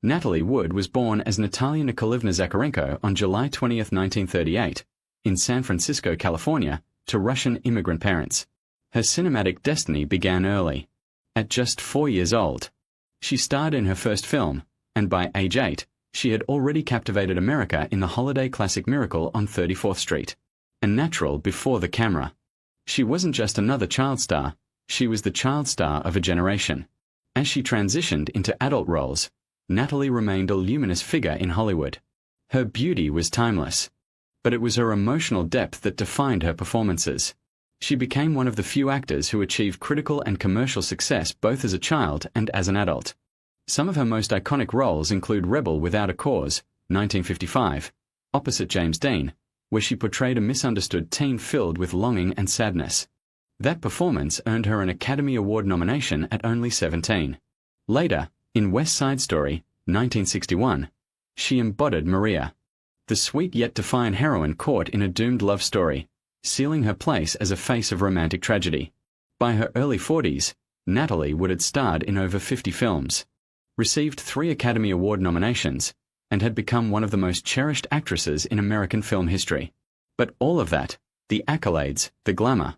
Natalie Wood was born as Natalia Nikolaevna Zakharenko on July 20, 1938, in San Francisco, California, to Russian immigrant parents. Her cinematic destiny began early. At just 4 years old, she starred in her first film, and by age 8, she had already captivated America in the holiday classic Miracle on 34th Street. A natural before the camera. She wasn't just another child star, she was the child star of a generation. As she transitioned into adult roles, Natalie remained a luminous figure in Hollywood. Her beauty was timeless. But it was her emotional depth that defined her performances. She became one of the few actors who achieved critical and commercial success both as a child and as an adult. Some of her most iconic roles include Rebel Without a Cause, 1955, opposite James Dean, where she portrayed a misunderstood teen filled with longing and sadness. That performance earned her an Academy Award nomination at only 17. Later, in West Side Story, 1961, she embodied Maria, the sweet yet defiant heroine caught in a doomed love story, sealing her place as a face of romantic tragedy. By her early 40s, Natalie Wood had starred in over 50 films, received 3 Academy Award nominations, and had become one of the most cherished actresses in American film history. But all of that, the accolades, the glamour,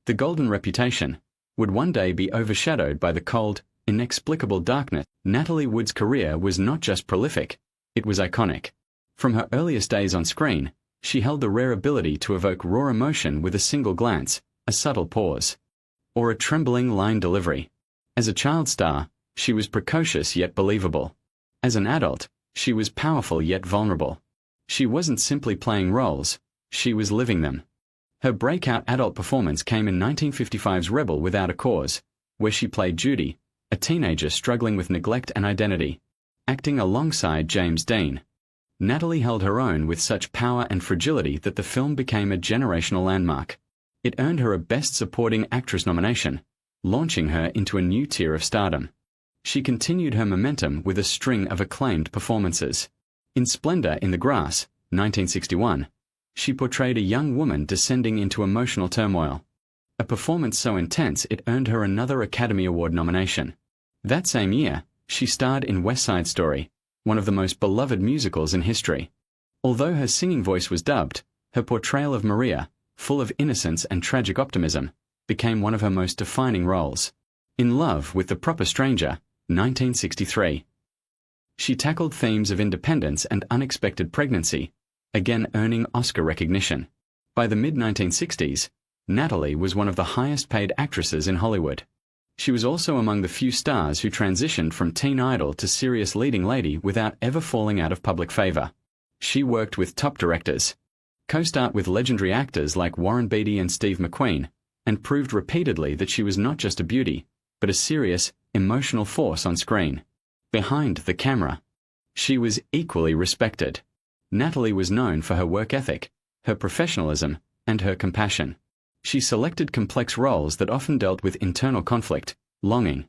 the golden reputation, would one day be overshadowed by the cold, inexplicable darkness. Natalie Wood's career was not just prolific, it was iconic. From her earliest days on screen, she held the rare ability to evoke raw emotion with a single glance, a subtle pause, or a trembling line delivery. As a child star, she was precocious yet believable. As an adult, she was powerful yet vulnerable. She wasn't simply playing roles, she was living them. Her breakout adult performance came in 1955's Rebel Without a Cause, where she played Judy, a teenager struggling with neglect and identity, acting alongside James Dean. Natalie held her own with such power and fragility that the film became a generational landmark. It earned her a Best Supporting Actress nomination, launching her into a new tier of stardom. She continued her momentum with a string of acclaimed performances. In Splendor in the Grass, 1961, she portrayed a young woman descending into emotional turmoil, a performance so intense it earned her another Academy Award nomination. That same year, she starred in West Side Story, one of the most beloved musicals in history. Although her singing voice was dubbed, her portrayal of Maria, full of innocence and tragic optimism, became one of her most defining roles. In Love with the Proper Stranger, 1963. She tackled themes of independence and unexpected pregnancy, again earning Oscar recognition. By the mid-1960s, Natalie was one of the highest-paid actresses in Hollywood. She was also among the few stars who transitioned from teen idol to serious leading lady without ever falling out of public favor. She worked with top directors, co-starred with legendary actors like Warren Beatty and Steve McQueen, and proved repeatedly that she was not just a beauty, but a serious, emotional force on screen. Behind the camera, she was equally respected. Natalie was known for her work ethic, her professionalism, and her compassion. She selected complex roles that often dealt with internal conflict, longing,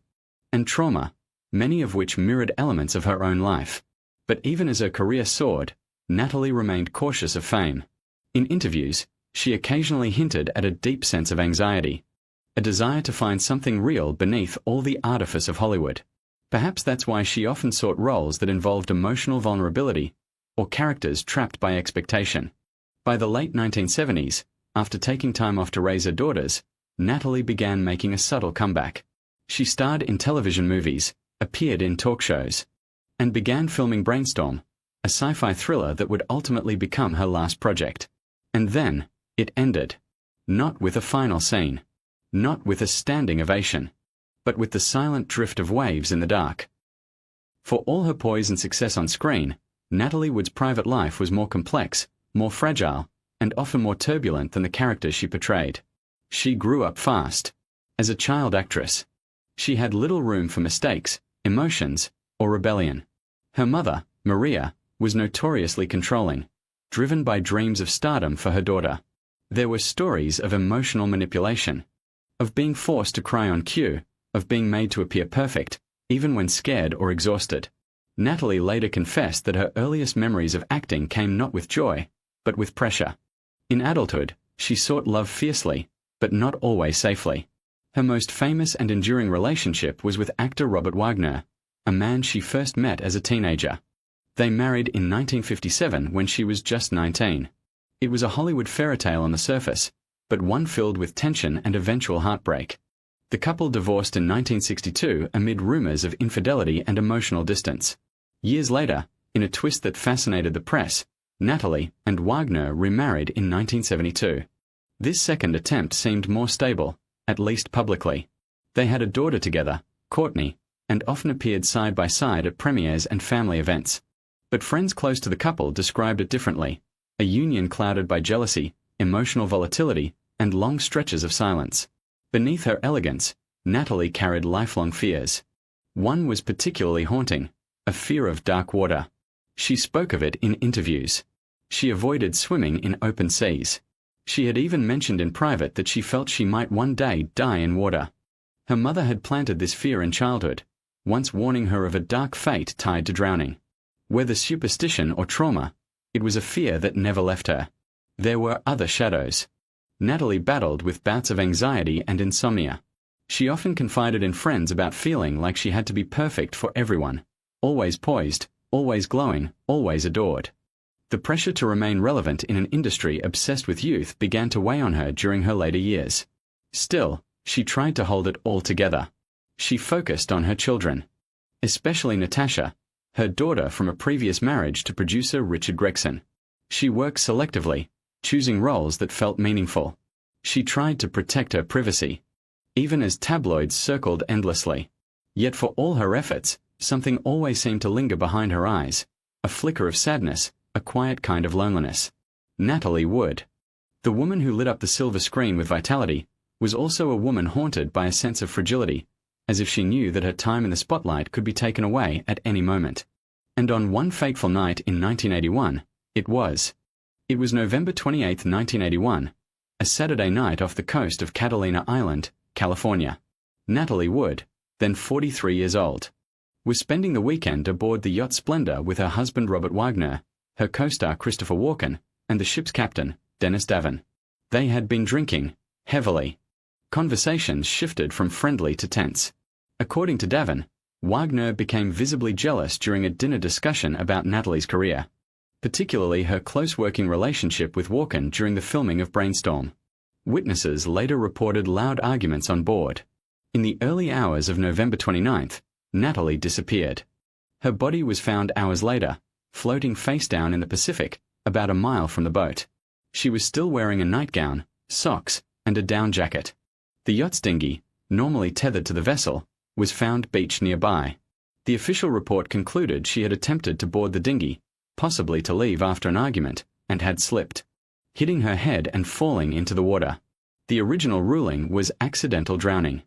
and trauma, many of which mirrored elements of her own life. But even as her career soared, Natalie remained cautious of fame. In interviews, she occasionally hinted at a deep sense of anxiety, a desire to find something real beneath all the artifice of Hollywood. Perhaps that's why she often sought roles that involved emotional vulnerability or characters trapped by expectation. By the late 1970s, after taking time off to raise her daughters, Natalie began making a subtle comeback. She starred in television movies, appeared in talk shows, and began filming Brainstorm, a sci-fi thriller that would ultimately become her last project. And then, it ended. Not with a final scene. Not with a standing ovation. But with the silent drift of waves in the dark. For all her poise and success on screen, Natalie Wood's private life was more complex, more fragile, and often more turbulent than the characters she portrayed. She grew up fast. As a child actress, she had little room for mistakes, emotions, or rebellion. Her mother, Maria, was notoriously controlling, driven by dreams of stardom for her daughter. There were stories of emotional manipulation, of being forced to cry on cue, of being made to appear perfect, even when scared or exhausted. Natalie later confessed that her earliest memories of acting came not with joy, but with pressure. In adulthood, she sought love fiercely, but not always safely. Her most famous and enduring relationship was with actor Robert Wagner, a man she first met as a teenager. They married in 1957 when she was just 19. It was a Hollywood fairytale on the surface, but one filled with tension and eventual heartbreak. The couple divorced in 1962 amid rumors of infidelity and emotional distance. Years later, in a twist that fascinated the press, Natalie and Wagner remarried in 1972. This second attempt seemed more stable, at least publicly. They had a daughter together, Courtney, and often appeared side by side at premieres and family events. But friends close to the couple described it differently, a union clouded by jealousy, emotional volatility, and long stretches of silence. Beneath her elegance, Natalie carried lifelong fears. One was particularly haunting, a fear of dark water. She spoke of it in interviews. She avoided swimming in open seas. She had even mentioned in private that she felt she might one day die in water. Her mother had planted this fear in childhood, once warning her of a dark fate tied to drowning. Whether superstition or trauma, it was a fear that never left her. There were other shadows. Natalie battled with bouts of anxiety and insomnia. She often confided in friends about feeling like she had to be perfect for everyone, always poised, always glowing, always adored. The pressure to remain relevant in an industry obsessed with youth began to weigh on her during her later years. Still, she tried to hold it all together. She focused on her children. Especially Natasha, her daughter from a previous marriage to producer Richard Gregson. She worked selectively, choosing roles that felt meaningful. She tried to protect her privacy, even as tabloids circled endlessly. Yet for all her efforts, something always seemed to linger behind her eyes, a flicker of sadness, a quiet kind of loneliness. Natalie Wood. The woman who lit up the silver screen with vitality was also a woman haunted by a sense of fragility, as if she knew that her time in the spotlight could be taken away at any moment. And on one fateful night in 1981, it was. It was November 28, 1981, a Saturday night off the coast of Catalina Island, California. Natalie Wood, then 43 years old, was spending the weekend aboard the yacht Splendor with her husband Robert Wagner, her co-star Christopher Walken, and the ship's captain, Dennis Davin. They had been drinking, heavily. Conversations shifted from friendly to tense. According to Davin, Wagner became visibly jealous during a dinner discussion about Natalie's career, particularly her close working relationship with Walken during the filming of Brainstorm. Witnesses later reported loud arguments on board. In the early hours of November 29th, Natalie disappeared. Her body was found hours later, floating face down in the Pacific, about a mile from the boat. She was still wearing a nightgown, socks, and a down jacket. The yacht's dinghy, normally tethered to the vessel, was found beached nearby. The official report concluded she had attempted to board the dinghy, possibly to leave after an argument, and had slipped, hitting her head and falling into the water. The original ruling was accidental drowning.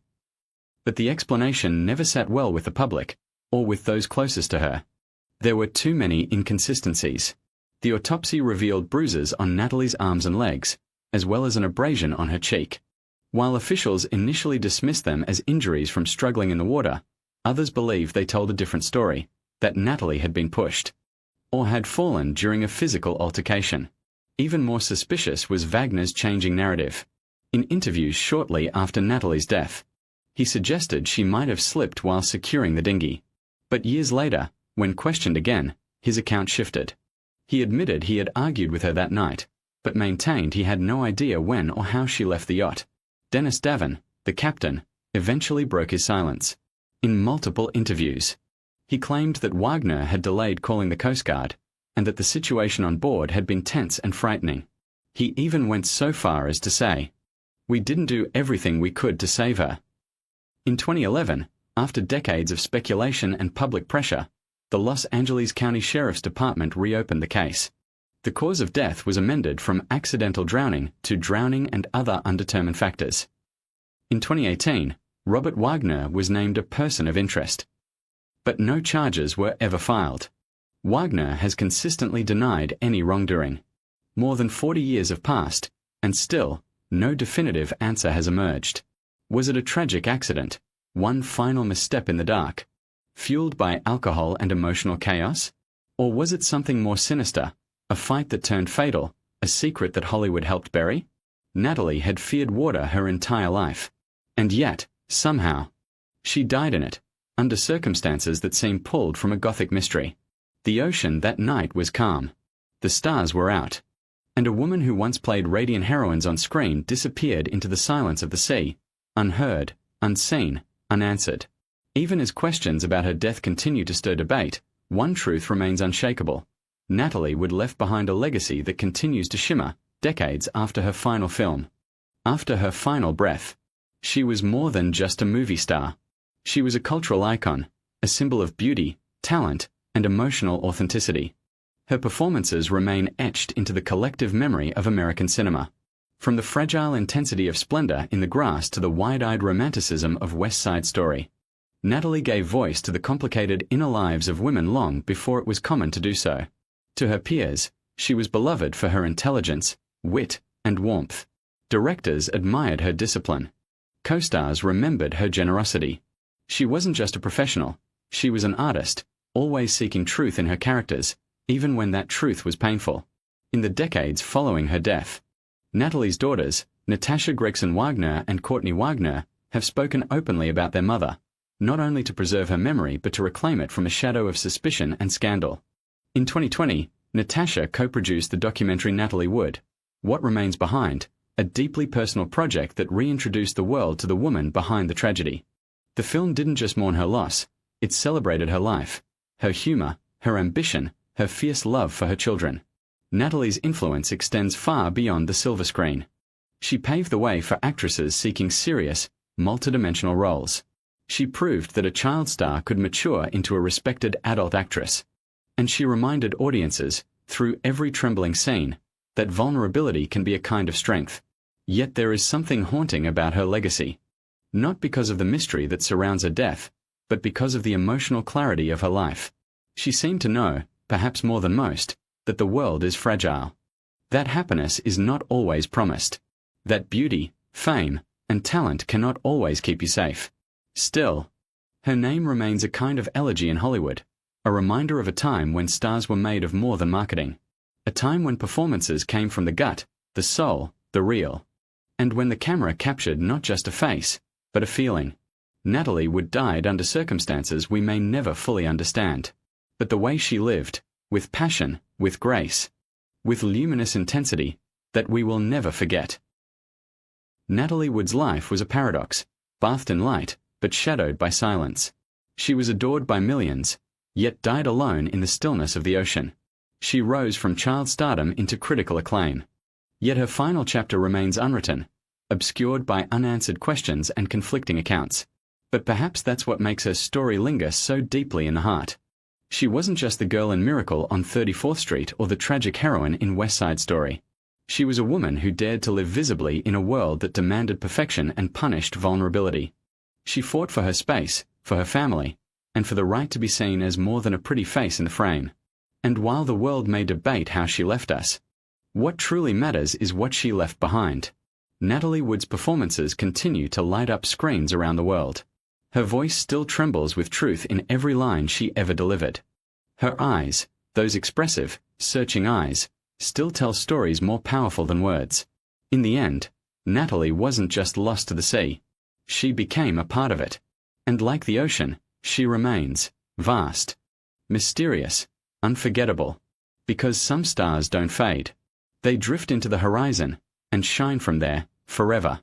But the explanation never sat well with the public, or with those closest to her. There were too many inconsistencies. The autopsy revealed bruises on Natalie's arms and legs, as well as an abrasion on her cheek. While officials initially dismissed them as injuries from struggling in the water, others believed they told a different story, that Natalie had been pushed, or had fallen during a physical altercation. Even more suspicious was Wagner's changing narrative. In interviews shortly after Natalie's death, he suggested she might have slipped while securing the dinghy. But years later, when questioned again, his account shifted. He admitted he had argued with her that night, but maintained he had no idea when or how she left the yacht. Dennis Davin, the captain, eventually broke his silence. In multiple interviews, he claimed that Wagner had delayed calling the Coast Guard, and that the situation on board had been tense and frightening. He even went so far as to say, "We didn't do everything we could to save her." In 2011, after decades of speculation and public pressure, the Los Angeles County Sheriff's Department reopened the case. The cause of death was amended from accidental drowning to drowning and other undetermined factors. In 2018, Robert Wagner was named a person of interest. But no charges were ever filed. Wagner has consistently denied any wrongdoing. More than 40 years have passed, and still, no definitive answer has emerged. Was it a tragic accident, one final misstep in the dark, fueled by alcohol and emotional chaos? Or was it something more sinister, a fight that turned fatal, a secret that Hollywood helped bury? Natalie had feared water her entire life. And yet, somehow, she died in it, under circumstances that seem pulled from a gothic mystery. The ocean that night was calm. The stars were out. And a woman who once played radiant heroines on screen disappeared into the silence of the sea, unheard, unseen, unanswered. Even as questions about her death continue to stir debate, one truth remains unshakable. Natalie Wood left behind a legacy that continues to shimmer, decades after her final film. After her final breath. She was more than just a movie star. She was a cultural icon, a symbol of beauty, talent, and emotional authenticity. Her performances remain etched into the collective memory of American cinema. From the fragile intensity of Splendor in the Grass to the wide-eyed romanticism of West Side Story, Natalie gave voice to the complicated inner lives of women long before it was common to do so. To her peers, she was beloved for her intelligence, wit, and warmth. Directors admired her discipline. Co-stars remembered her generosity. She wasn't just a professional, she was an artist, always seeking truth in her characters, even when that truth was painful. In the decades following her death, Natalie's daughters, Natasha Gregson Wagner and Courtney Wagner, have spoken openly about their mother, not only to preserve her memory but to reclaim it from a shadow of suspicion and scandal. In 2020, Natasha co-produced the documentary Natalie Wood, What Remains Behind, a deeply personal project that reintroduced the world to the woman behind the tragedy. The film didn't just mourn her loss, it celebrated her life, her humor, her ambition, her fierce love for her children. Natalie's influence extends far beyond the silver screen. She paved the way for actresses seeking serious, multidimensional roles. She proved that a child star could mature into a respected adult actress. And she reminded audiences, through every trembling scene, that vulnerability can be a kind of strength. Yet there is something haunting about her legacy. Not because of the mystery that surrounds her death, but because of the emotional clarity of her life. She seemed to know, perhaps more than most, that the world is fragile. That happiness is not always promised. That beauty, fame, and talent cannot always keep you safe. Still, her name remains a kind of elegy in Hollywood, a reminder of a time when stars were made of more than marketing. A time when performances came from the gut, the soul, the real. And when the camera captured not just a face, but a feeling. Natalie Wood died under circumstances we may never fully understand. But the way she lived, with passion, with grace, with luminous intensity, that we will never forget. Natalie Wood's life was a paradox, bathed in light, but shadowed by silence. She was adored by millions, yet died alone in the stillness of the ocean. She rose from child stardom into critical acclaim. Yet her final chapter remains unwritten, obscured by unanswered questions and conflicting accounts. But perhaps that's what makes her story linger so deeply in the heart. She wasn't just the girl in Miracle on 34th Street or the tragic heroine in West Side Story. She was a woman who dared to live visibly in a world that demanded perfection and punished vulnerability. She fought for her space, for her family, and for the right to be seen as more than a pretty face in the frame. And while the world may debate how she left us, what truly matters is what she left behind. Natalie Wood's performances continue to light up screens around the world. Her voice still trembles with truth in every line she ever delivered. Her eyes, those expressive, searching eyes, still tell stories more powerful than words. In the end, Natalie wasn't just lost to the sea. She became a part of it. And like the ocean, she remains vast, mysterious, unforgettable. Because some stars don't fade. They drift into the horizon and shine from there forever.